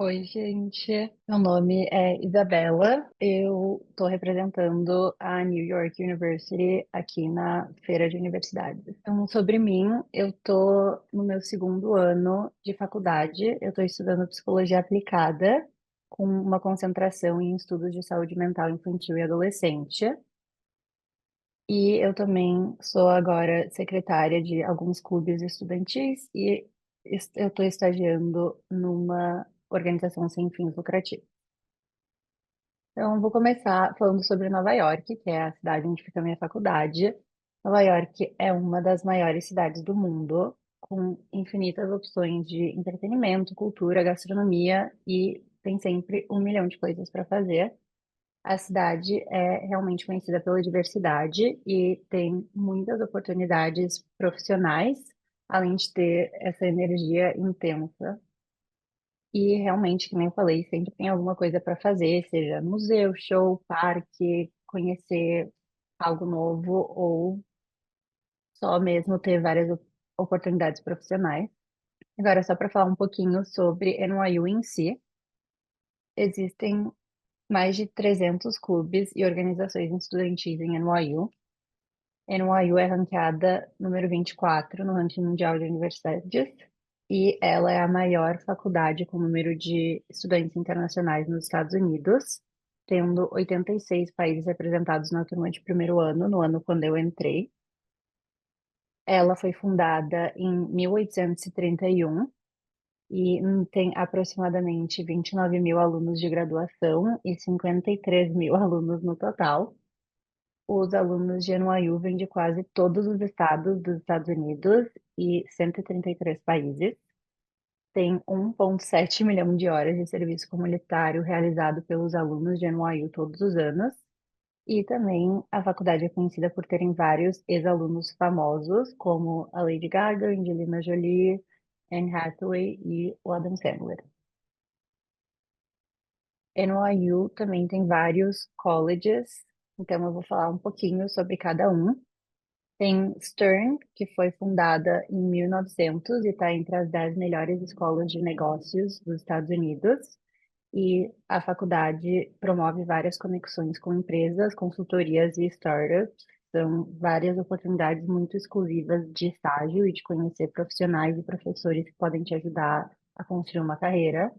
Oi, gente. Meu nome é Isabela. Eu estou representando a New York University aqui na Feira de Universidades. Então, sobre mim, eu estou no meu segundo ano de faculdade. Eu estou estudando psicologia aplicada, com uma concentração em estudos de saúde mental infantil e adolescente. E eu também sou agora secretária de alguns clubes estudantis e eu estou estagiando numa organização sem fins lucrativos. Então, vou começar falando sobre Nova York, que é a cidade onde fica a minha faculdade. Nova York é uma das maiores cidades do mundo, com infinitas opções de entretenimento, cultura, gastronomia e tem sempre um milhão de coisas para fazer. A cidade é realmente conhecida pela diversidade e tem muitas oportunidades profissionais, além de ter essa energia intensa. E realmente, que nem eu falei, sempre tem alguma coisa para fazer, seja museu, show, parque, conhecer algo novo ou só mesmo ter várias oportunidades profissionais. Agora, só para falar um pouquinho sobre NYU em si, existem mais de 300 clubes e organizações estudantis em NYU. NYU é ranqueada número 24 no ranking mundial de universidades e ela é a maior faculdade com número de estudantes internacionais nos Estados Unidos, tendo 86 países representados na turma de primeiro ano, no ano quando eu entrei. Ela foi fundada em 1831 e tem aproximadamente 29 mil alunos de graduação e 53 mil alunos no total. Os alunos de NYU vêm de quase todos os estados dos Estados Unidos e 133 países. Tem 1,7 milhão de horas de serviço comunitário realizado pelos alunos de NYU todos os anos. E também a faculdade é conhecida por terem vários ex-alunos famosos, como a Lady Gaga, Angelina Jolie, Anne Hathaway e o Adam Sandler. NYU também tem vários colleges, então eu vou falar um pouquinho sobre cada um. Tem Stern, que foi fundada em 1900 e está entre as 10 melhores escolas de negócios dos Estados Unidos. E a faculdade promove várias conexões com empresas, consultorias e startups. São várias oportunidades muito exclusivas de estágio e de conhecer profissionais e professores que podem te ajudar a construir uma carreira.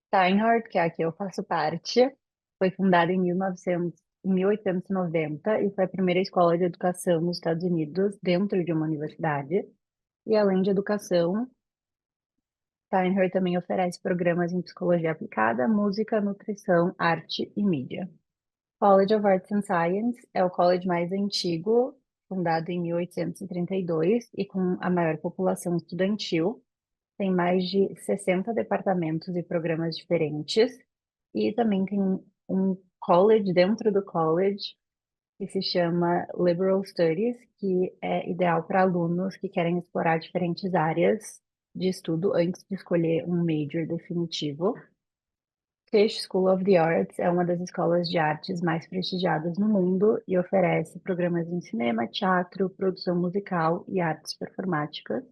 Steinhardt, que é a que eu faço parte, foi fundada em 1890 e foi a primeira escola de educação nos Estados Unidos dentro de uma universidade. E além de educação, Steinhardt também oferece programas em psicologia aplicada, música, nutrição, arte e mídia. College of Arts and Science é o college mais antigo, fundado em 1832 e com a maior população estudantil. Tem mais de 60 departamentos e programas diferentes. E também tem um college dentro do college que se chama Liberal Studies, que é ideal para alunos que querem explorar diferentes áreas de estudo antes de escolher um major definitivo. Tisch School of the Arts é uma das escolas de artes mais prestigiadas no mundo e oferece programas em cinema, teatro, produção musical e artes performáticas.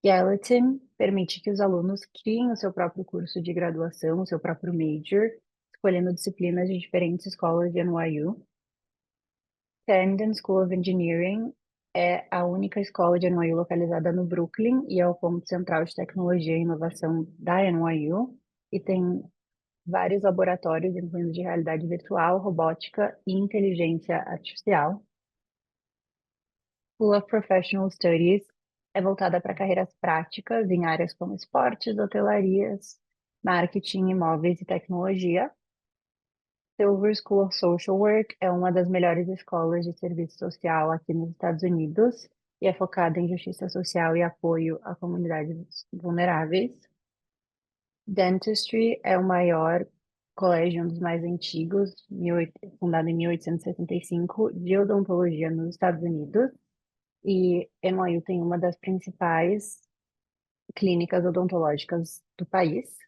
Gallatin permite que os alunos criem o seu próprio curso de graduação, o seu próprio major, escolhendo disciplinas de diferentes escolas de NYU. Tandon School of Engineering é a única escola de NYU localizada no Brooklyn e é o ponto central de tecnologia e inovação da NYU e tem vários laboratórios, incluindo de realidade virtual, robótica e inteligência artificial. School of Professional Studies é voltada para carreiras práticas em áreas como esportes, hotelarias, marketing, imóveis e tecnologia. Silver School of Social Work é uma das melhores escolas de serviço social aqui nos Estados Unidos e é focada em justiça social e apoio a comunidades vulneráveis. Dentistry é o maior colégio, um dos mais antigos, fundado em 1875, de odontologia nos Estados Unidos. E NYU tem uma das principais clínicas odontológicas do país.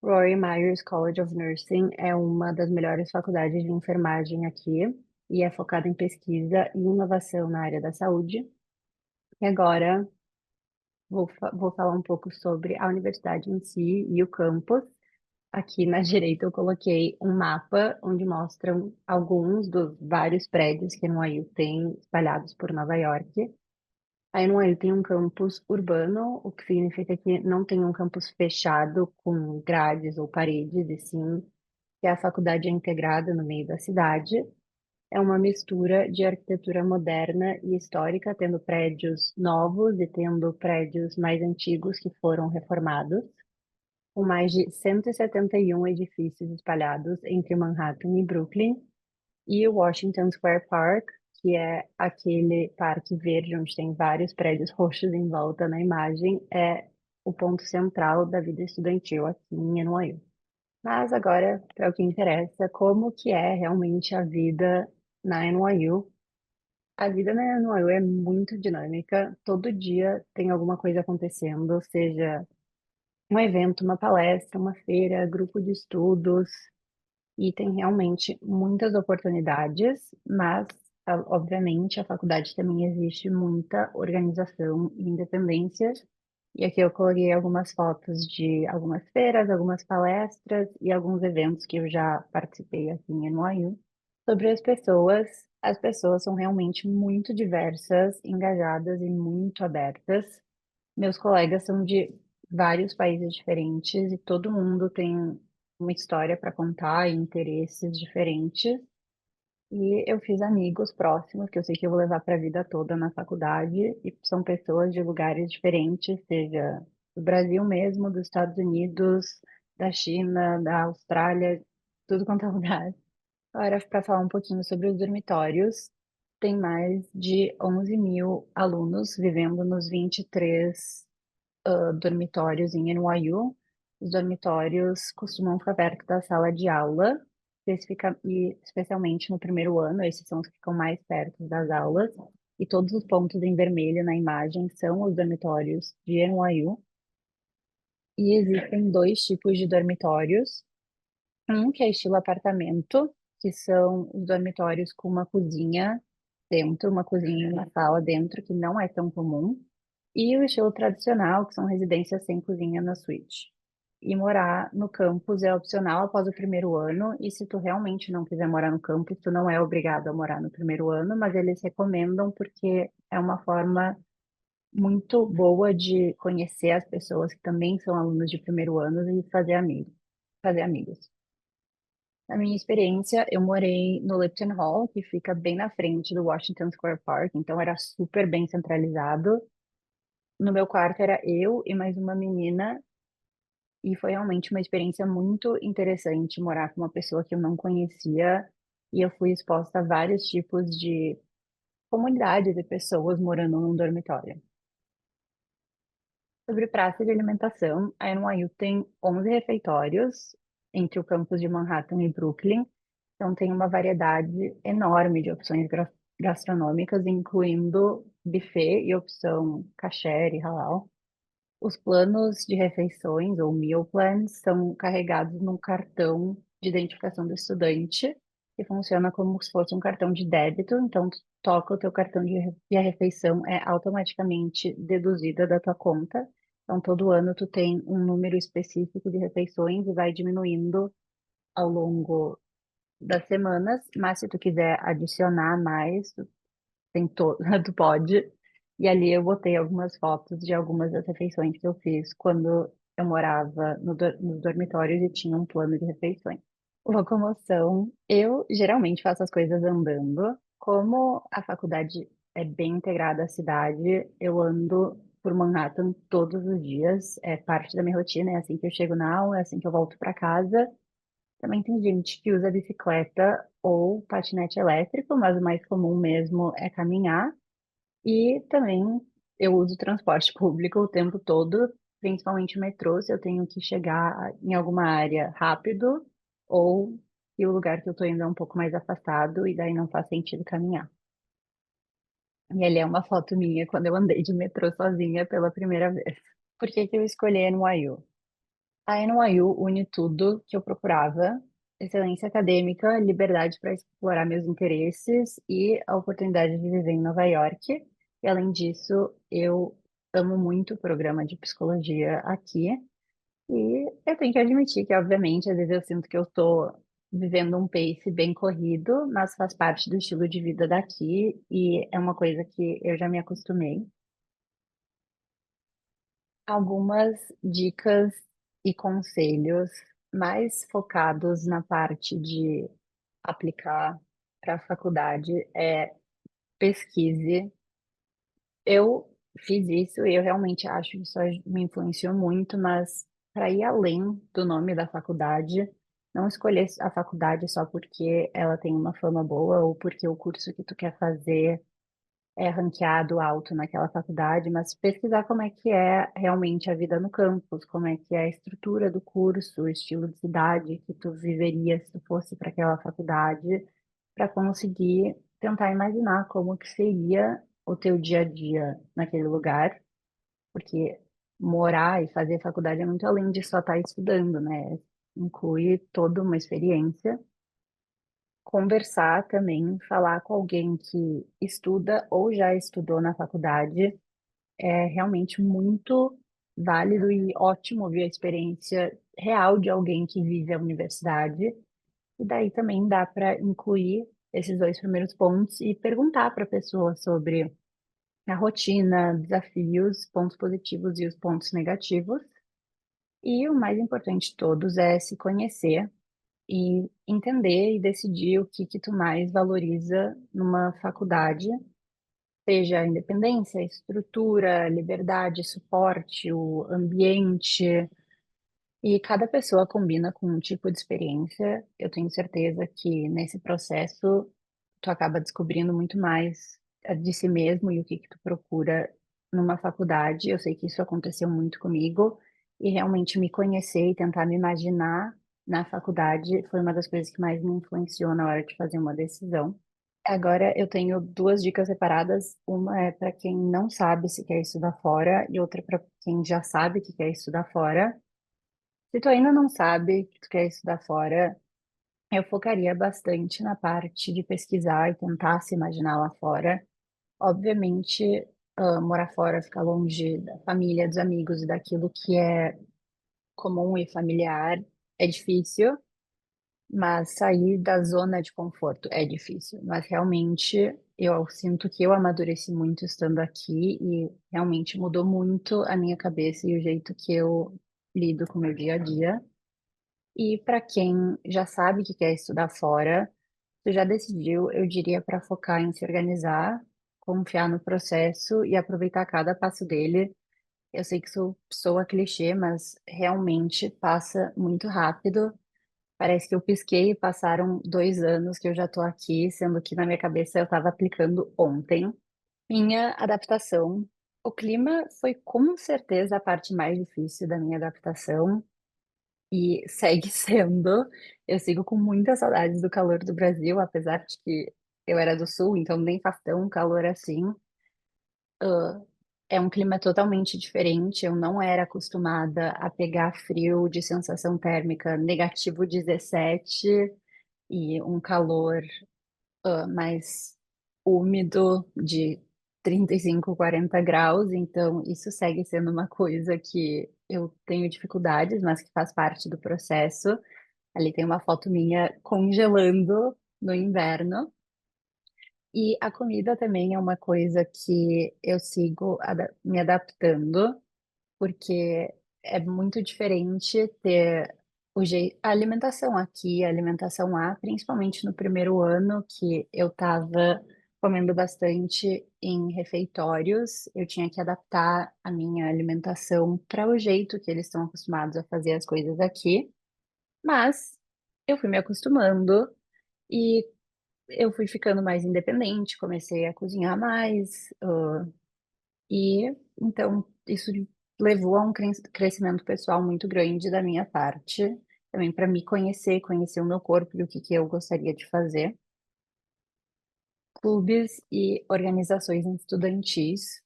Rory Myers College of Nursing é uma das melhores faculdades de enfermagem aqui e é focada em pesquisa e inovação na área da saúde. E agora, vou falar um pouco sobre a universidade em si e o campus. Aqui na direita eu coloquei um mapa onde mostram alguns dos vários prédios que a NYU tem espalhados por Nova York. A NYU tem um campus urbano, o que significa que não tem um campus fechado com grades ou paredes, e sim que a faculdade é integrada no meio da cidade. É uma mistura de arquitetura moderna e histórica, tendo prédios novos e tendo prédios mais antigos que foram reformados, com mais de 171 edifícios espalhados entre Manhattan e Brooklyn, e o Washington Square Park, que é aquele parque verde onde tem vários prédios roxos em volta na imagem, é o ponto central da vida estudantil aqui em NYU. Mas agora, para o que interessa, como que é realmente a vida na NYU? A vida na NYU é muito dinâmica. Todo dia tem alguma coisa acontecendo, seja um evento, uma palestra, uma feira, grupo de estudos, e tem realmente muitas oportunidades, mas, obviamente, a faculdade também existe muita organização e independência. E aqui eu coloquei algumas fotos de algumas feiras, algumas palestras e alguns eventos que eu já participei aqui em NYU. Sobre as pessoas são realmente muito diversas, engajadas e muito abertas. Meus colegas são de vários países diferentes e todo mundo tem uma história para contar e interesses diferentes. E eu fiz amigos próximos que eu sei que eu vou levar para a vida toda na faculdade, e são pessoas de lugares diferentes, seja do Brasil mesmo, dos Estados Unidos, da China, da Austrália, tudo quanto é lugar. Agora, para falar um pouquinho sobre os dormitórios, tem mais de 11 mil alunos vivendo nos 23 dormitórios em NYU. Os dormitórios costumam ficar perto da sala de aula, e especialmente no primeiro ano, esses são os que ficam mais perto das aulas. E todos os pontos em vermelho na imagem são os dormitórios de NYU. E existem dois tipos de dormitórios. Um que é estilo apartamento, que são os dormitórios com uma cozinha dentro, uma cozinha e uma sala dentro, que não é tão comum. E o estilo tradicional, que são residências sem cozinha na suíte. E morar no campus é opcional após o primeiro ano, e se tu realmente não quiser morar no campus, tu não é obrigado a morar no primeiro ano, mas eles recomendam porque é uma forma muito boa de conhecer as pessoas que também são alunos de primeiro ano e fazer amigos, fazer amigos. Na minha experiência, eu morei no Lipton Hall, que fica bem na frente do Washington Square Park, então era super bem centralizado. No meu quarto era eu e mais uma menina, e foi realmente uma experiência muito interessante morar com uma pessoa que eu não conhecia, e eu fui exposta a vários tipos de comunidades e pessoas morando num dormitório. Sobre praça de alimentação, a NYU tem 11 refeitórios entre o campus de Manhattan e Brooklyn, então tem uma variedade enorme de opções gastronômicas, incluindo buffet e opção kasher e halal. Os planos de refeições, ou meal plans, são carregados num cartão de identificação do estudante, que funciona como se fosse um cartão de débito. Então, tu toca o teu cartão e a refeição é automaticamente deduzida da tua conta. Então, todo ano tu tem um número específico de refeições e vai diminuindo ao longo das semanas, mas se tu quiser adicionar mais, tu pode. E ali eu botei algumas fotos de algumas das refeições que eu fiz quando eu morava nos dormitórios e tinha um plano de refeições. Locomoção, eu geralmente faço as coisas andando. Como a faculdade é bem integrada à cidade, eu ando por Manhattan todos os dias. É parte da minha rotina, é assim que eu chego na aula, é assim que eu volto para casa. Também tem gente que usa bicicleta ou patinete elétrico, mas o mais comum mesmo é caminhar. E também eu uso transporte público o tempo todo, principalmente o metrô, se eu tenho que chegar em alguma área rápido ou se o lugar que eu tô indo é um pouco mais afastado e daí não faz sentido caminhar. E ali é uma foto minha quando eu andei de metrô sozinha pela primeira vez. Por que que eu escolhi a NYU? A NYU une tudo que eu procurava: excelência acadêmica, liberdade para explorar meus interesses e a oportunidade de viver em Nova York. E além disso, eu amo muito o programa de psicologia aqui. E eu tenho que admitir que, obviamente, às vezes eu sinto que eu tô vivendo um pace bem corrido, mas faz parte do estilo de vida daqui e é uma coisa que eu já me acostumei. Algumas dicas e conselhos mais focados na parte de aplicar para a faculdade é pesquise. Eu fiz isso e eu realmente acho que isso me influenciou muito, mas para ir além do nome da faculdade, não escolher a faculdade só porque ela tem uma fama boa ou porque o curso que tu quer fazer é ranqueado alto naquela faculdade, mas pesquisar como é que é realmente a vida no campus, como é que é a estrutura do curso, o estilo de cidade que tu viveria se tu fosse para aquela faculdade, para conseguir tentar imaginar como que seria o teu dia a dia naquele lugar, porque morar e fazer faculdade é muito além de só estar estudando, né? Inclui toda uma experiência. Conversar também, falar com alguém que estuda ou já estudou na faculdade é realmente muito válido e ótimo ouvir a experiência real de alguém que vive a universidade. E daí também dá para incluir esses dois primeiros pontos e perguntar para a pessoa sobre a rotina, desafios, pontos positivos e os pontos negativos. E o mais importante de todos é se conhecer e entender e decidir o que que tu mais valoriza numa faculdade, seja a independência, a estrutura, a liberdade, suporte, o ambiente. E cada pessoa combina com um tipo de experiência. Eu tenho certeza que nesse processo tu acaba descobrindo muito mais de si mesmo e o que que tu procura numa faculdade. Eu sei que isso aconteceu muito comigo e realmente me conhecer e tentar me imaginar na faculdade foi uma das coisas que mais me influenciou na hora de fazer uma decisão. Agora eu tenho duas dicas separadas. Uma é para quem não sabe se quer estudar fora e outra para quem já sabe que quer estudar fora. Se tu ainda não sabe que tu quer estudar fora, eu focaria bastante na parte de pesquisar e tentar se imaginar lá fora. Obviamente, morar fora, ficar longe da família, dos amigos e daquilo que é comum e familiar é difícil, mas sair da zona de conforto é difícil. Mas realmente eu sinto que eu amadureci muito estando aqui e realmente mudou muito a minha cabeça e o jeito que eu lido com o meu dia a dia. E para quem já sabe que quer estudar fora, tu já decidiu, eu diria para focar em se organizar, confiar no processo e aproveitar cada passo dele. Eu sei que isso soa clichê, mas realmente passa muito rápido. Parece que eu pisquei e passaram 2 anos que eu já estou aqui, sendo que na minha cabeça eu estava aplicando ontem. Minha adaptação. O clima foi com certeza a parte mais difícil da minha adaptação. E segue sendo. Eu sigo com muitas saudades do calor do Brasil, apesar de que eu era do sul, então nem faz tão calor assim. É um clima totalmente diferente. Eu não era acostumada a pegar frio de sensação térmica -17 e um calor mais úmido de 35, 40 graus. Então, isso segue sendo uma coisa que eu tenho dificuldades, mas que faz parte do processo. Ali tem uma foto minha congelando no inverno. E a comida também é uma coisa que eu sigo me adaptando, porque é muito diferente ter a alimentação aqui, a alimentação lá, principalmente no primeiro ano, que eu estava comendo bastante em refeitórios, eu tinha que adaptar a minha alimentação para o jeito que eles estão acostumados a fazer as coisas aqui. Mas eu fui me acostumando e eu fui ficando mais independente, comecei a cozinhar mais, e então isso levou a um crescimento pessoal muito grande da minha parte, também para me conhecer, conhecer o meu corpo e o que que eu gostaria de fazer. Clubes e organizações estudantis.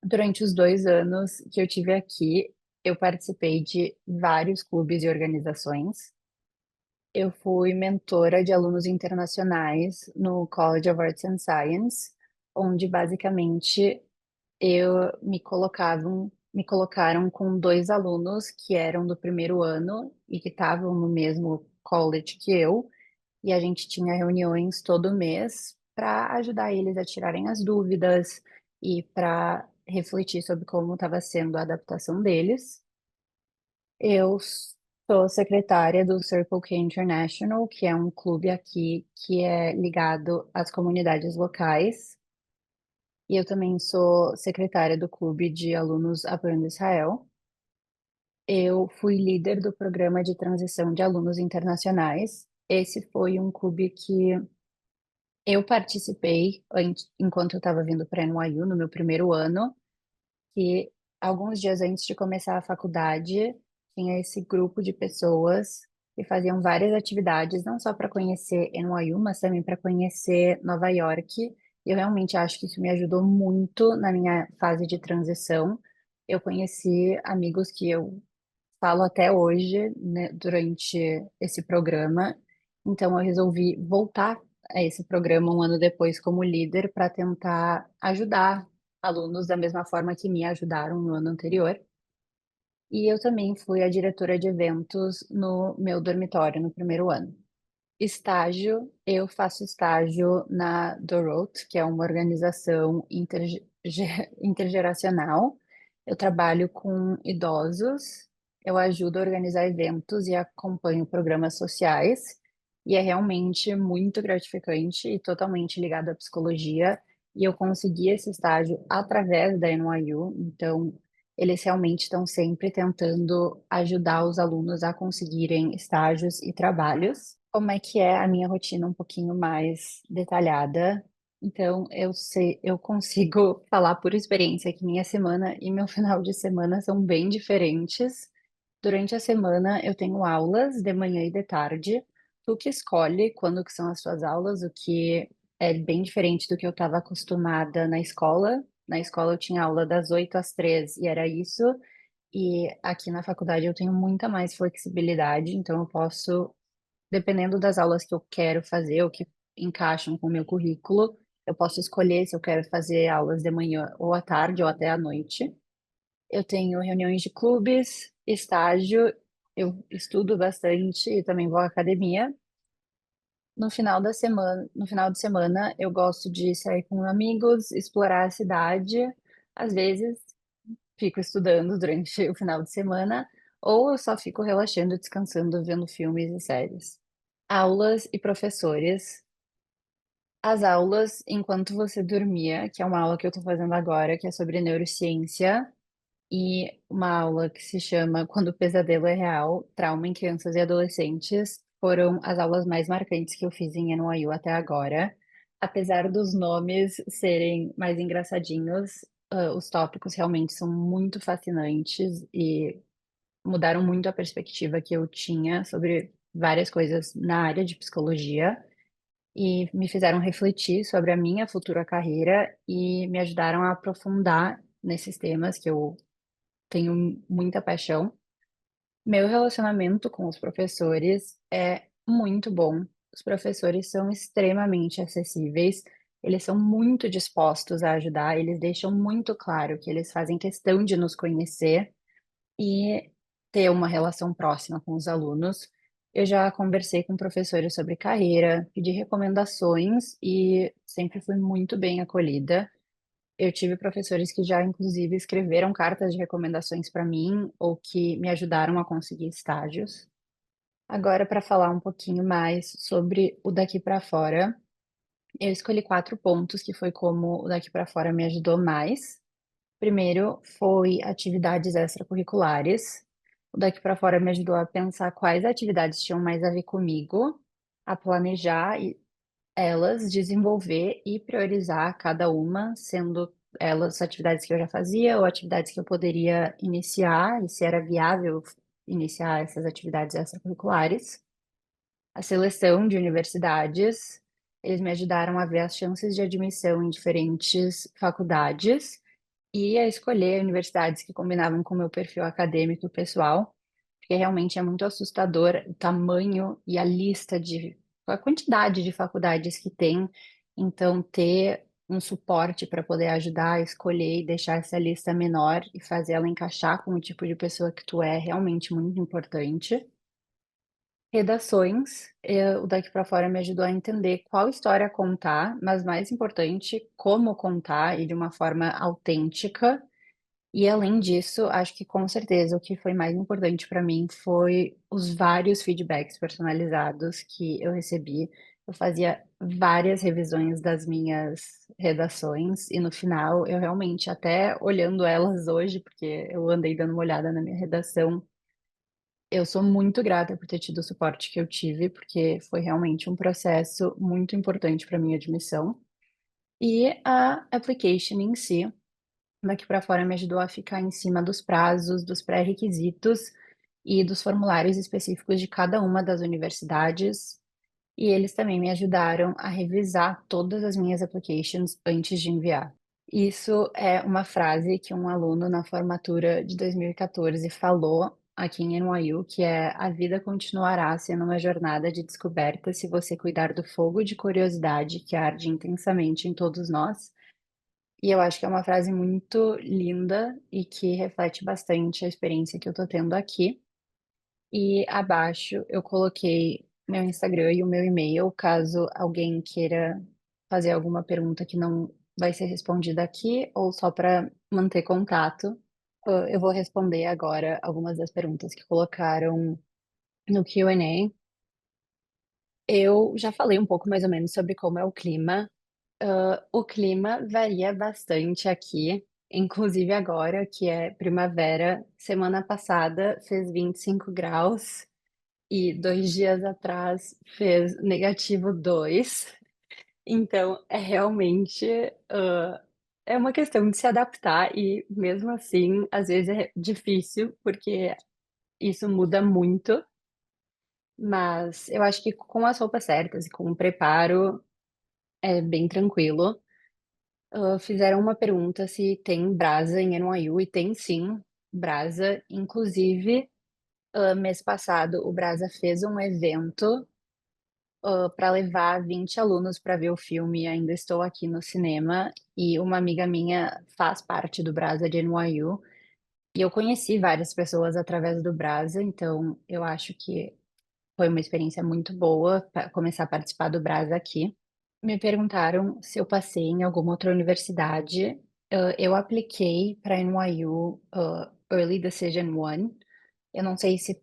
Durante os 2 anos que eu tive aqui, eu participei de vários clubes e organizações. Eu fui mentora de alunos internacionais no College of Arts and Science, onde basicamente me colocaram com dois alunos que eram do primeiro ano e que estavam no mesmo college que eu, e a gente tinha reuniões todo mês para ajudar eles a tirarem as dúvidas e para refletir sobre como estava sendo a adaptação deles. Eu sou secretária do Circle K International, que é um clube aqui que é ligado às comunidades locais. E eu também sou secretária do clube de alunos apoiando Israel. Eu fui líder do programa de transição de alunos internacionais. Esse foi um clube que eu participei enquanto eu estava vindo para a NYU, no meu primeiro ano, que alguns dias antes de começar a faculdade, tinha esse grupo de pessoas que faziam várias atividades, não só para conhecer NYU, mas também para conhecer Nova York. Eu realmente acho que isso me ajudou muito na minha fase de transição. Eu conheci amigos que eu falo até hoje, né, durante esse programa. Então, eu resolvi voltar a esse programa um ano depois como líder para tentar ajudar alunos da mesma forma que me ajudaram no ano anterior. E eu também fui a diretora de eventos no meu dormitório no primeiro ano. Estágio, eu faço estágio na Dorot, que é uma organização intergeracional. Eu trabalho com idosos, eu ajudo a organizar eventos e acompanho programas sociais. E é realmente muito gratificante e totalmente ligado à psicologia. E eu consegui esse estágio através da NYU, então eles realmente estão sempre tentando ajudar os alunos a conseguirem estágios e trabalhos. Como é que é a minha rotina um pouquinho mais detalhada? Então, eu sei, eu consigo falar por experiência que minha semana e meu final de semana são bem diferentes. Durante a semana eu tenho aulas de manhã e de tarde. Tu que escolhe quando que são as suas aulas, o que é bem diferente do que eu estava acostumada na escola. Na escola eu tinha aula das 8 às 3 e era isso. E aqui na faculdade eu tenho muita mais flexibilidade, então eu posso, dependendo das aulas que eu quero fazer ou que encaixam com o meu currículo, eu posso escolher se eu quero fazer aulas de manhã ou à tarde ou até à noite. Eu tenho reuniões de clubes, estágio, eu estudo bastante e também vou à academia. No final de semana, eu gosto de sair com amigos, explorar a cidade. Às vezes, fico estudando durante o final de semana, ou eu só fico relaxando, descansando, vendo filmes e séries. Aulas e professores. As aulas enquanto você dormia, que é uma aula que eu estou fazendo agora, que é sobre neurociência, e uma aula que se chama Quando o Pesadelo é Real, Trauma em Crianças e Adolescentes, foram as aulas mais marcantes que eu fiz em NYU até agora. Apesar dos nomes serem mais engraçadinhos, os tópicos realmente são muito fascinantes e mudaram muito a perspectiva que eu tinha sobre várias coisas na área de psicologia e me fizeram refletir sobre a minha futura carreira e me ajudaram a aprofundar nesses temas que eu tenho muita paixão. Meu relacionamento com os professores é muito bom. Os professores são extremamente acessíveis, eles são muito dispostos a ajudar, eles deixam muito claro que eles fazem questão de nos conhecer e ter uma relação próxima com os alunos. Eu já conversei com professores sobre carreira, pedi recomendações e sempre fui muito bem acolhida. Eu tive professores que já, inclusive, escreveram cartas de recomendações para mim ou que me ajudaram a conseguir estágios. Agora, para falar um pouquinho mais sobre o daqui para fora, eu escolhi quatro pontos que foi como o daqui para fora me ajudou mais. Primeiro foi atividades extracurriculares. O daqui para fora me ajudou a pensar quais atividades tinham mais a ver comigo, a planejar elas, desenvolver e priorizar cada uma, sendo elas atividades que eu já fazia ou atividades que eu poderia iniciar, e se era viável iniciar essas atividades extracurriculares. A seleção de universidades, eles me ajudaram a ver as chances de admissão em diferentes faculdades e a escolher universidades que combinavam com o meu perfil acadêmico e pessoal, porque realmente é muito assustador o tamanho e a quantidade de faculdades que tem. Então, ter um suporte para poder ajudar a escolher e deixar essa lista menor e fazer ela encaixar com o tipo de pessoa que tu é realmente muito importante. Redações, o Daqui para Fora me ajudou a entender qual história contar, mas mais importante, como contar e de uma forma autêntica. E além disso, acho que com certeza o que foi mais importante para mim foi os vários feedbacks personalizados que eu recebi. Eu fazia várias revisões das minhas redações e no final eu realmente, até olhando elas hoje, porque eu andei dando uma olhada na minha redação, eu sou muito grata por ter tido o suporte que eu tive, porque foi realmente um processo muito importante para minha admissão. E a application em si, daqui para fora me ajudou a ficar em cima dos prazos, dos pré-requisitos e dos formulários específicos de cada uma das universidades. E eles também me ajudaram a revisar todas as minhas applications antes de enviar. Isso é uma frase que um aluno na formatura de 2014 falou aqui em NYU, que é: a vida continuará sendo uma jornada de descoberta se você cuidar do fogo de curiosidade que arde intensamente em todos nós. E eu acho que é uma frase muito linda e que reflete bastante a experiência que eu tô tendo aqui. E abaixo eu coloquei meu Instagram e o meu e-mail, caso alguém queira fazer alguma pergunta que não vai ser respondida aqui, ou só para manter contato. Eu vou responder agora algumas das perguntas que colocaram no Q&A. Eu já falei um pouco mais ou menos sobre como é o clima. O clima varia bastante aqui, inclusive agora, que é primavera. Semana passada fez 25 graus e 2 dias atrás fez -2. Então, é realmente, é uma questão de se adaptar e, mesmo assim, às vezes é difícil, porque isso muda muito, mas eu acho que com as roupas certas e com o preparo é bem tranquilo. Fizeram uma pergunta se tem brasa em NYU e tem sim, brasa. Inclusive, mês passado o Brasa fez um evento para levar 20 alunos para ver o filme Ainda Estou Aqui no cinema, e uma amiga minha faz parte do Brasa de NYU, e eu conheci várias pessoas através do Brasa, então eu acho que foi uma experiência muito boa para começar a participar do Brasa aqui. Me perguntaram se eu passei em alguma outra universidade. Eu apliquei para NYU Early Decision One. Eu não sei se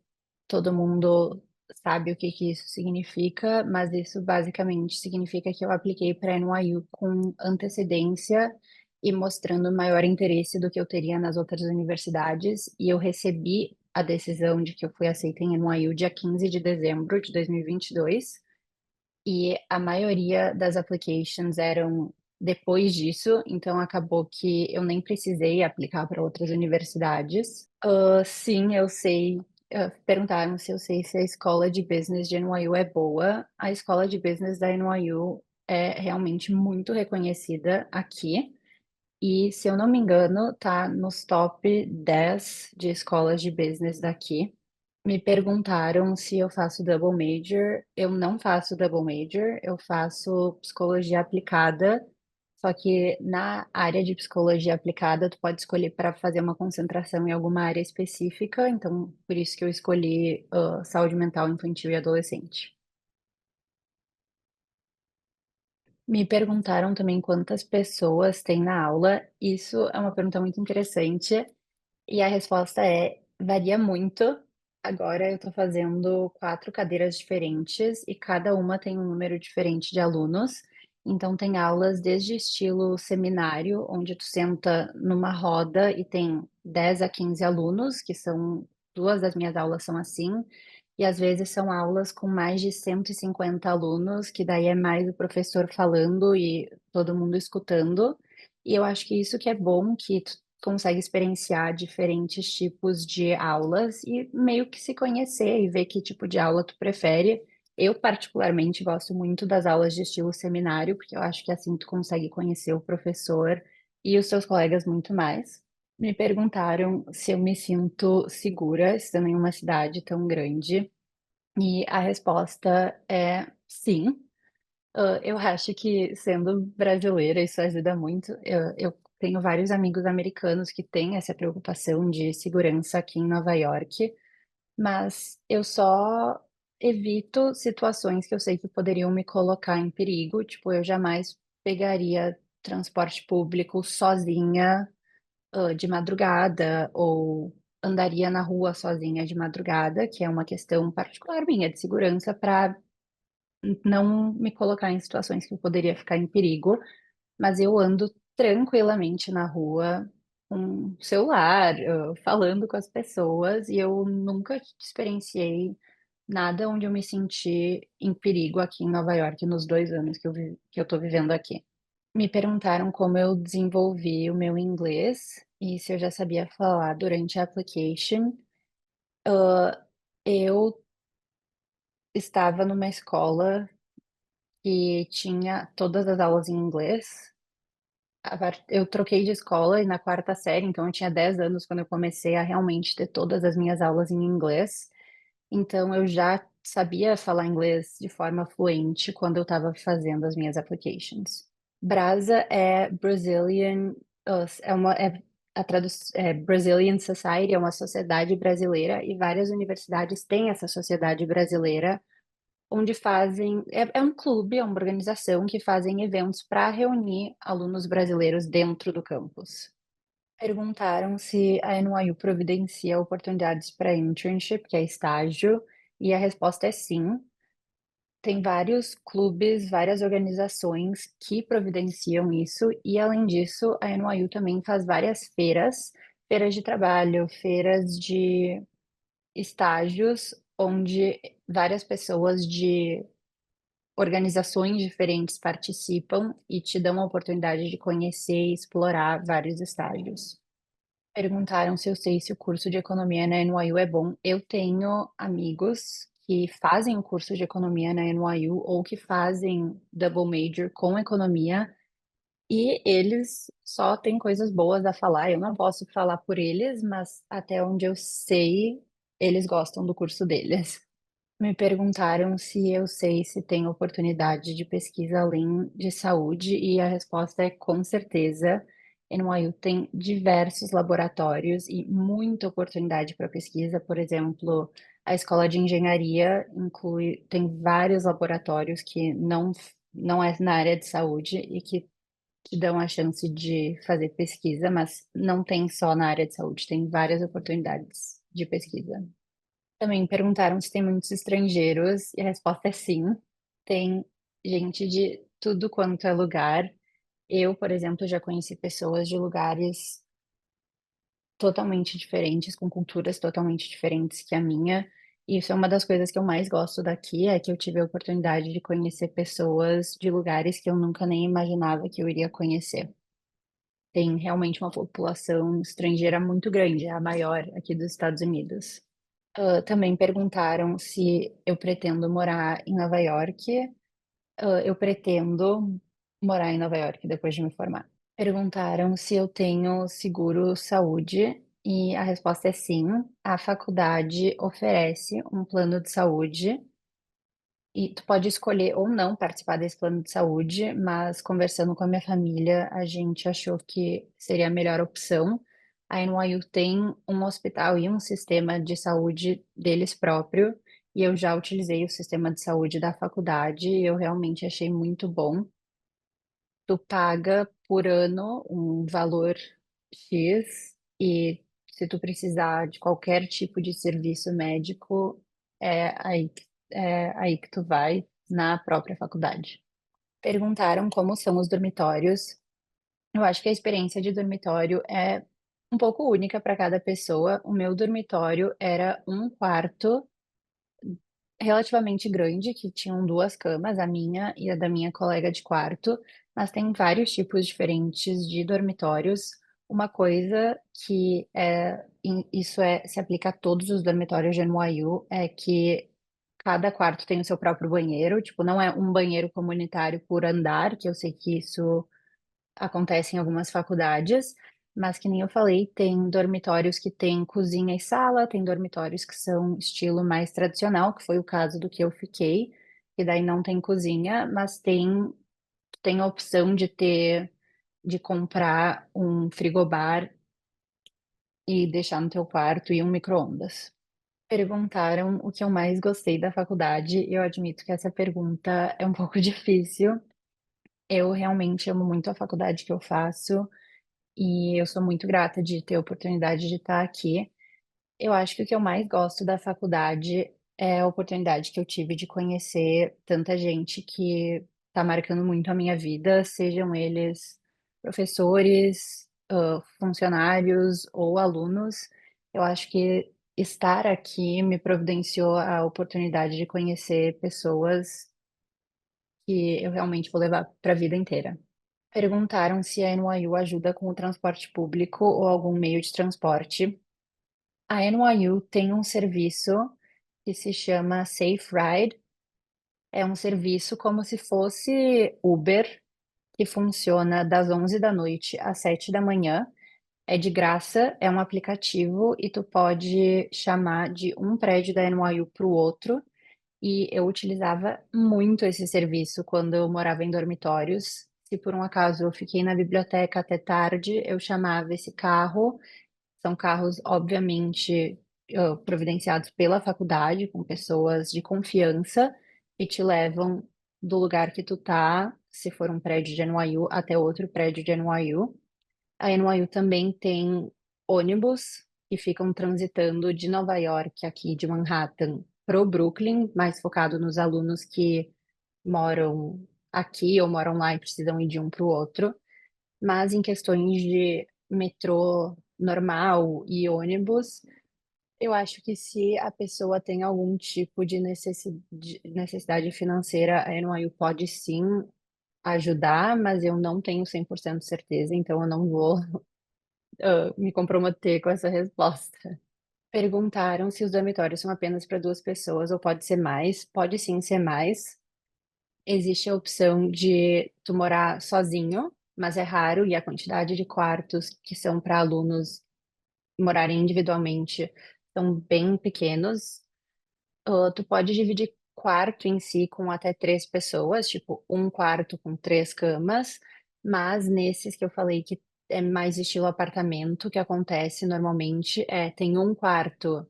todo mundo sabe o que que isso significa, mas isso basicamente significa que eu apliquei para NYU com antecedência e mostrando maior interesse do que eu teria nas outras universidades, e eu recebi a decisão de que eu fui aceita em NYU dia 15 de dezembro de 2022, e a maioria das applications eram depois disso, então acabou que eu nem precisei aplicar para outras universidades. Sim, eu sei. Perguntaram se eu sei se a escola de business de NYU é boa. A escola de business da NYU é realmente muito reconhecida aqui. E, se eu não me engano, tá nos top 10 de escolas de business daqui. Me perguntaram se eu faço double major. Eu não faço double major, eu faço psicologia aplicada. Só que na área de psicologia aplicada, tu pode escolher para fazer uma concentração em alguma área específica. Então, por isso que eu escolhi saúde mental infantil e adolescente. Me perguntaram também quantas pessoas tem na aula. Isso é uma pergunta muito interessante. E a resposta é: varia muito. Agora eu estou fazendo 4 cadeiras diferentes e cada uma tem um número diferente de alunos. Então tem aulas desde estilo seminário, onde tu senta numa roda e tem 10 a 15 alunos, que são 2 das minhas aulas são assim, e às vezes são aulas com mais de 150 alunos, que daí é mais o professor falando e todo mundo escutando. E eu acho que isso que é bom, que tu consegue experienciar diferentes tipos de aulas e meio que se conhecer e ver que tipo de aula tu prefere. Eu particularmente gosto muito das aulas de estilo seminário, porque eu acho que assim tu consegue conhecer o professor e os seus colegas muito mais. Me perguntaram se eu me sinto segura estando em uma cidade tão grande, e a resposta é sim. Eu acho que sendo brasileira isso ajuda muito. Eu tenho vários amigos americanos que têm essa preocupação de segurança aqui em Nova York, mas eu só evito situações que eu sei que poderiam me colocar em perigo. Tipo, eu jamais pegaria transporte público sozinha, de madrugada, ou andaria na rua sozinha de madrugada, que é uma questão particular minha de segurança, para não me colocar em situações que eu poderia ficar em perigo, mas eu ando tranquilamente na rua com celular, falando com as pessoas, e eu nunca experienciei nada onde eu me senti em perigo aqui em Nova York nos 2 anos que eu tô vivendo aqui. Me perguntaram como eu desenvolvi o meu inglês e se eu já sabia falar durante a application. Eu estava numa escola que tinha todas as aulas em inglês. Eu troquei de escola e na quarta série, então eu tinha 10 anos quando eu comecei a realmente ter todas as minhas aulas em inglês. Então eu já sabia falar inglês de forma fluente quando eu estava fazendo as minhas applications. Brasa é Brazilian, é uma, é, Brazilian Society, é uma sociedade brasileira e várias universidades têm essa sociedade brasileira onde fazem. É um clube, é uma organização que fazem eventos para reunir alunos brasileiros dentro do campus. Perguntaram se a NYU providencia oportunidades para internship, que é estágio, e a resposta é sim. Tem vários clubes, várias organizações que providenciam isso, e além disso, a NYU também faz várias feiras, feiras de trabalho, feiras de estágios, onde várias pessoas de organizações diferentes participam e te dão a oportunidade de conhecer e explorar vários estágios. Perguntaram se eu sei se o curso de economia na NYU é bom. Eu tenho amigos que fazem o curso de economia na NYU ou que fazem double major com economia e eles só têm coisas boas a falar. Eu não posso falar por eles, mas até onde eu sei, eles gostam do curso deles. Me perguntaram se eu sei se tem oportunidade de pesquisa além de saúde, e a resposta é com certeza. NYU tem diversos laboratórios e muita oportunidade para pesquisa. Por exemplo, a escola de engenharia tem vários laboratórios que não é na área de saúde e que te dão a chance de fazer pesquisa, mas não tem só na área de saúde, tem várias oportunidades de pesquisa. Também perguntaram se tem muitos estrangeiros, e a resposta é sim. Tem gente de tudo quanto é lugar. Eu, por exemplo, já conheci pessoas de lugares totalmente diferentes, com culturas totalmente diferentes que a minha. E isso é uma das coisas que eu mais gosto daqui, é que eu tive a oportunidade de conhecer pessoas de lugares que eu nunca nem imaginava que eu iria conhecer. Tem realmente uma população estrangeira muito grande, é a maior aqui dos Estados Unidos. Também perguntaram se eu pretendo morar em Nova York. Eu pretendo morar em Nova York depois de me formar. Perguntaram se eu tenho seguro saúde e a resposta é sim. A faculdade oferece um plano de saúde e tu pode escolher ou não participar desse plano de saúde, mas conversando com a minha família, a gente achou que seria a melhor opção. A NYU tem um hospital e um sistema de saúde deles próprio, e eu já utilizei o sistema de saúde da faculdade e eu realmente achei muito bom. Tu paga por ano um valor X e se tu precisar de qualquer tipo de serviço médico, é aí que tu vai na própria faculdade. Perguntaram como são os dormitórios. Eu acho que a experiência de dormitório é um pouco única para cada pessoa. O meu dormitório era um quarto relativamente grande, que tinham duas camas, a minha e a da minha colega de quarto, mas tem vários tipos diferentes de dormitórios. Uma coisa que se aplica a todos os dormitórios de NYU é que cada quarto tem o seu próprio banheiro, tipo, não é um banheiro comunitário por andar, que eu sei que isso acontece em algumas faculdades, mas que nem eu falei, tem dormitórios que tem cozinha e sala, tem dormitórios que são estilo mais tradicional, que foi o caso do que eu fiquei. que daí não tem cozinha, mas tem a opção de comprar um frigobar e deixar no teu quarto e um micro-ondas. Perguntaram o que eu mais gostei da faculdade, e eu admito que essa pergunta é um pouco difícil. Eu realmente amo muito a faculdade que eu faço e eu sou muito grata de ter a oportunidade de estar aqui. Eu acho que o que eu mais gosto da faculdade é a oportunidade que eu tive de conhecer tanta gente que está marcando muito a minha vida, sejam eles professores, funcionários ou alunos. Eu acho que estar aqui me providenciou a oportunidade de conhecer pessoas que eu realmente vou levar para a vida inteira. Perguntaram se a NYU ajuda com o transporte público ou algum meio de transporte. A NYU tem um serviço que se chama Safe Ride. É um serviço como se fosse Uber, que funciona das 11 da noite às 7 da manhã. É de graça, é um aplicativo e tu pode chamar de um prédio da NYU para o outro. E eu utilizava muito esse serviço quando eu morava em dormitórios. Se por um acaso eu fiquei na biblioteca até tarde, eu chamava esse carro. São carros, obviamente, providenciados pela faculdade, com pessoas de confiança, e te levam do lugar que tu tá, se for um prédio de NYU, até outro prédio de NYU. A NYU também tem ônibus que ficam transitando de Nova York, aqui de Manhattan, pro Brooklyn, mais focado nos alunos que moram aqui ou moram lá e precisam ir de um para o outro. Mas em questões de metrô normal e ônibus, eu acho que se a pessoa tem algum tipo de necessidade financeira, a NYU pode sim ajudar, mas eu não tenho 100% certeza, então eu não vou, me comprometer com essa resposta. Perguntaram se os dormitórios são apenas para duas pessoas ou pode ser mais. Pode sim ser mais. Existe a opção de tu morar sozinho, mas é raro e a quantidade de quartos que são para alunos morarem individualmente são bem pequenos. Tu pode dividir quarto em si com até três pessoas, tipo um quarto com três camas, mas nesses que eu falei que é mais estilo apartamento, que acontece normalmente tem um quarto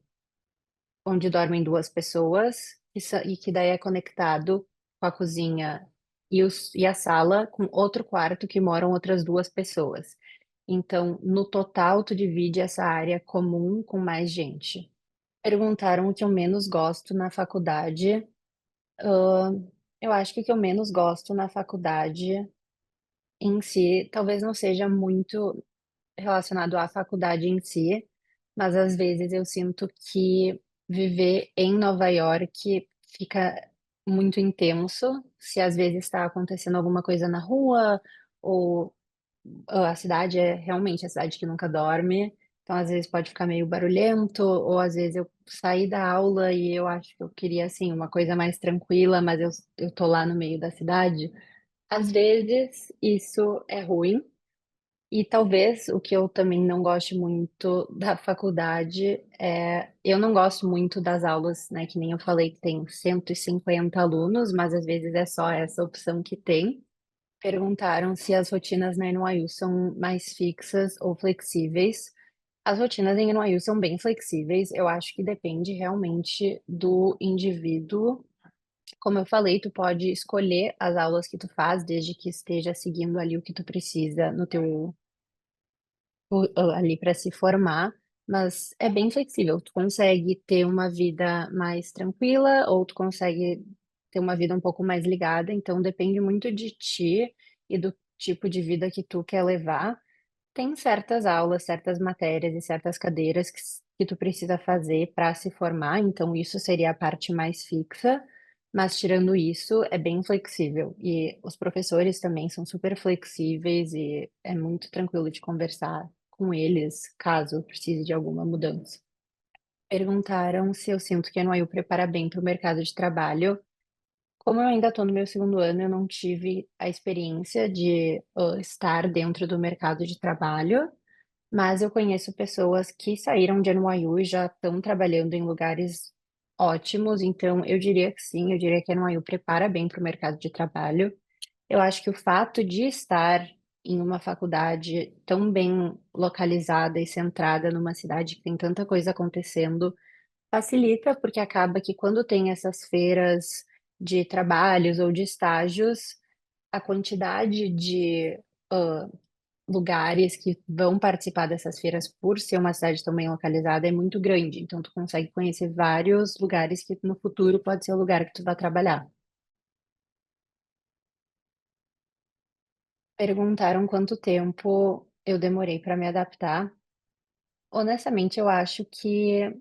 onde dormem duas pessoas e que daí é conectado com a cozinha e a sala com outro quarto que moram outras duas pessoas. Então, no total, tu divide essa área comum com mais gente. Perguntaram o que eu menos gosto na faculdade. Eu acho que o que eu menos gosto na faculdade em si, talvez não seja muito relacionado à faculdade em si, mas às vezes eu sinto que viver em Nova York fica muito intenso, se às vezes está acontecendo alguma coisa na rua, ou a cidade é realmente a cidade que nunca dorme, então às vezes pode ficar meio barulhento, ou às vezes eu saí da aula e eu acho que eu queria assim uma coisa mais tranquila, mas eu tô lá no meio da cidade. Às vezes isso é ruim, e talvez o que eu também não goste muito da faculdade eu não gosto muito das aulas, né? Que nem eu falei que tem 150 alunos, mas às vezes é só essa opção que tem. Perguntaram se as rotinas na NYU são mais fixas ou flexíveis. As rotinas em NYU são bem flexíveis, eu acho que depende realmente do indivíduo. Como eu falei, tu pode escolher as aulas que tu faz, desde que esteja seguindo ali o que tu precisa no teu ali para se formar, mas é bem flexível. Tu consegue ter uma vida mais tranquila ou tu consegue ter uma vida um pouco mais ligada, então depende muito de ti e do tipo de vida que tu quer levar. Tem certas aulas, certas matérias e certas cadeiras que tu precisa fazer para se formar, então isso seria a parte mais fixa, mas tirando isso, é bem flexível. E os professores também são super flexíveis e é muito tranquilo de conversar com eles, caso precise de alguma mudança. Perguntaram se eu sinto que a NYU prepara bem para o mercado de trabalho. Como eu ainda estou no meu segundo ano, eu não tive a experiência de estar dentro do mercado de trabalho, mas eu conheço pessoas que saíram de NYU e já estão trabalhando em lugares ótimos, então eu diria que sim, eu diria que a NYU prepara bem para o mercado de trabalho. Eu acho que o fato de estar em uma faculdade tão bem localizada e centrada numa cidade que tem tanta coisa acontecendo facilita, porque acaba que quando tem essas feiras de trabalhos ou de estágios, a quantidade de lugares que vão participar dessas feiras por ser uma cidade tão bem localizada é muito grande. Então, tu consegue conhecer vários lugares que no futuro pode ser o lugar que tu vai trabalhar. Perguntaram quanto tempo eu demorei para me adaptar. Honestamente, eu acho que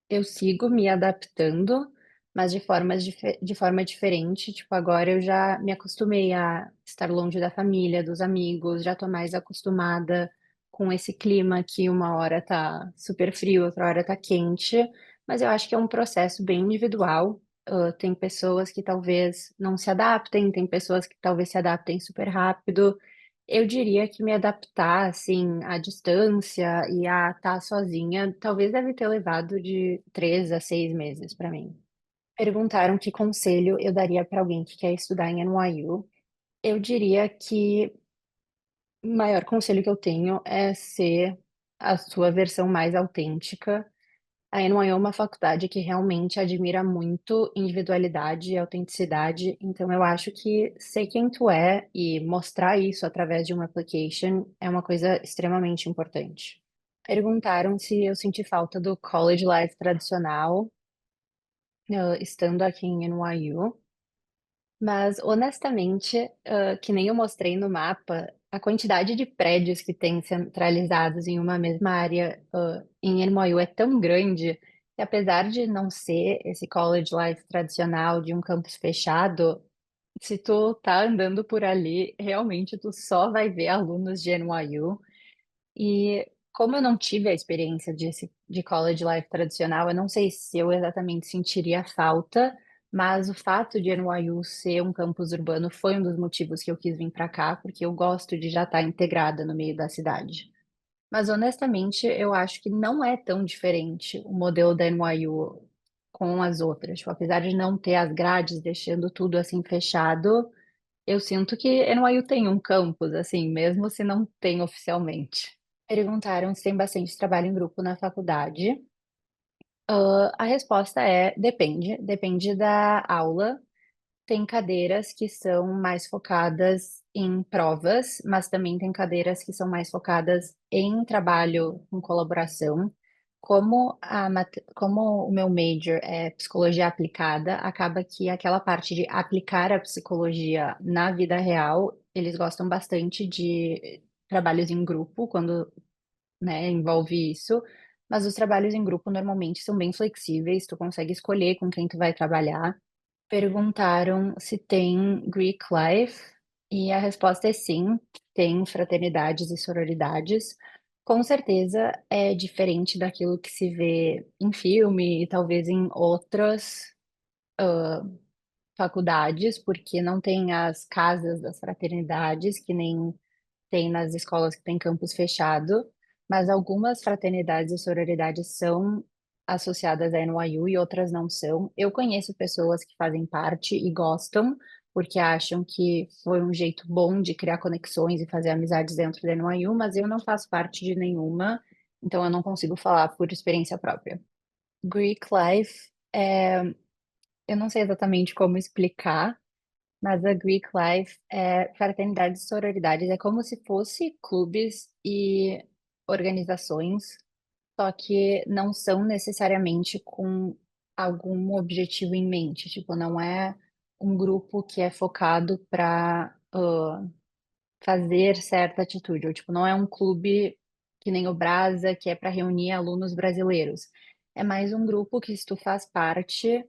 eu sigo me adaptando, mas de forma diferente. Tipo, agora eu já me acostumei a estar longe da família, dos amigos, já tô mais acostumada com esse clima que uma hora tá super frio, outra hora tá quente. Mas eu acho que é um processo bem individual. Tem pessoas que talvez não se adaptem, tem pessoas que talvez se adaptem super rápido. Eu diria que me adaptar, assim, à distância e a estar sozinha, talvez deve ter levado de 3 a 6 meses para mim. Perguntaram que conselho eu daria para alguém que quer estudar em NYU. Eu diria que o maior conselho que eu tenho é ser a sua versão mais autêntica. A NYU é uma faculdade que realmente admira muito individualidade e autenticidade, então eu acho que ser quem tu é e mostrar isso através de uma application é uma coisa extremamente importante. Perguntaram se eu senti falta do college life tradicional, estando aqui em NYU. Mas, honestamente, que nem eu mostrei no mapa, a quantidade de prédios que tem centralizados em uma mesma área, em NYU é tão grande que, apesar de não ser esse college life tradicional de um campus fechado, se tu tá andando por ali, realmente tu só vai ver alunos de NYU. E como eu não tive a experiência de college life tradicional, eu não sei se eu exatamente sentiria falta, mas o fato de NYU ser um campus urbano foi um dos motivos que eu quis vir para cá, porque eu gosto de já estar integrada no meio da cidade. Mas honestamente, eu acho que não é tão diferente o modelo da NYU com as outras. Tipo, apesar de não ter as grades deixando tudo assim fechado, eu sinto que NYU tem um campus, assim, mesmo se não tem oficialmente. Perguntaram se tem bastante trabalho em grupo na faculdade. A resposta é depende, depende da aula. Tem cadeiras que são mais focadas em provas, mas também tem cadeiras que são mais focadas em trabalho com colaboração. Como o meu major é psicologia aplicada, acaba que aquela parte de aplicar a psicologia na vida real, eles gostam bastante de trabalhos em grupo, quando, né, envolve isso. Mas os trabalhos em grupo normalmente são bem flexíveis, tu consegue escolher com quem tu vai trabalhar. Perguntaram se tem Greek Life e a resposta é sim, tem fraternidades e sororidades. Com certeza é diferente daquilo que se vê em filme e talvez em outras faculdades, porque não tem as casas das fraternidades, que nem tem nas escolas que tem campus fechado, mas algumas fraternidades e sororidades são associadas à NYU e outras não são. Eu conheço pessoas que fazem parte e gostam, porque acham que foi um jeito bom de criar conexões e fazer amizades dentro da NYU, mas eu não faço parte de nenhuma, então eu não consigo falar por experiência própria. Greek Life, eu não sei exatamente como explicar, mas a Greek Life é fraternidades e sororidades, é como se fosse clubes e organizações, só que não são necessariamente com algum objetivo em mente. Tipo, não é um grupo que é focado para fazer certa atitude, ou tipo, não é um clube que nem o Brasa, que é para reunir alunos brasileiros. É mais um grupo que, se tu faz parte,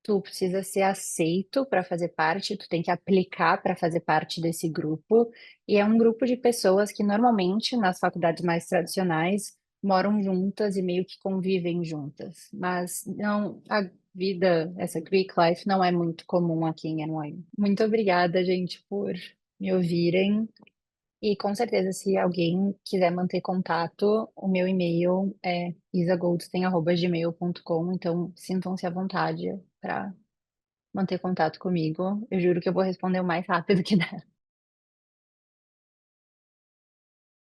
tu precisa ser aceito para fazer parte, tu tem que aplicar para fazer parte desse grupo, e é um grupo de pessoas que normalmente nas faculdades mais tradicionais moram juntas e meio que convivem juntas, mas não, a vida, essa Greek life não é muito comum aqui em NYU. Muito obrigada, gente, por me ouvirem E com certeza, se alguém quiser manter contato, o meu e-mail é isagoldstein@gmail.com, então sintam-se à vontade para manter contato comigo. Eu juro que eu vou responder o mais rápido que der.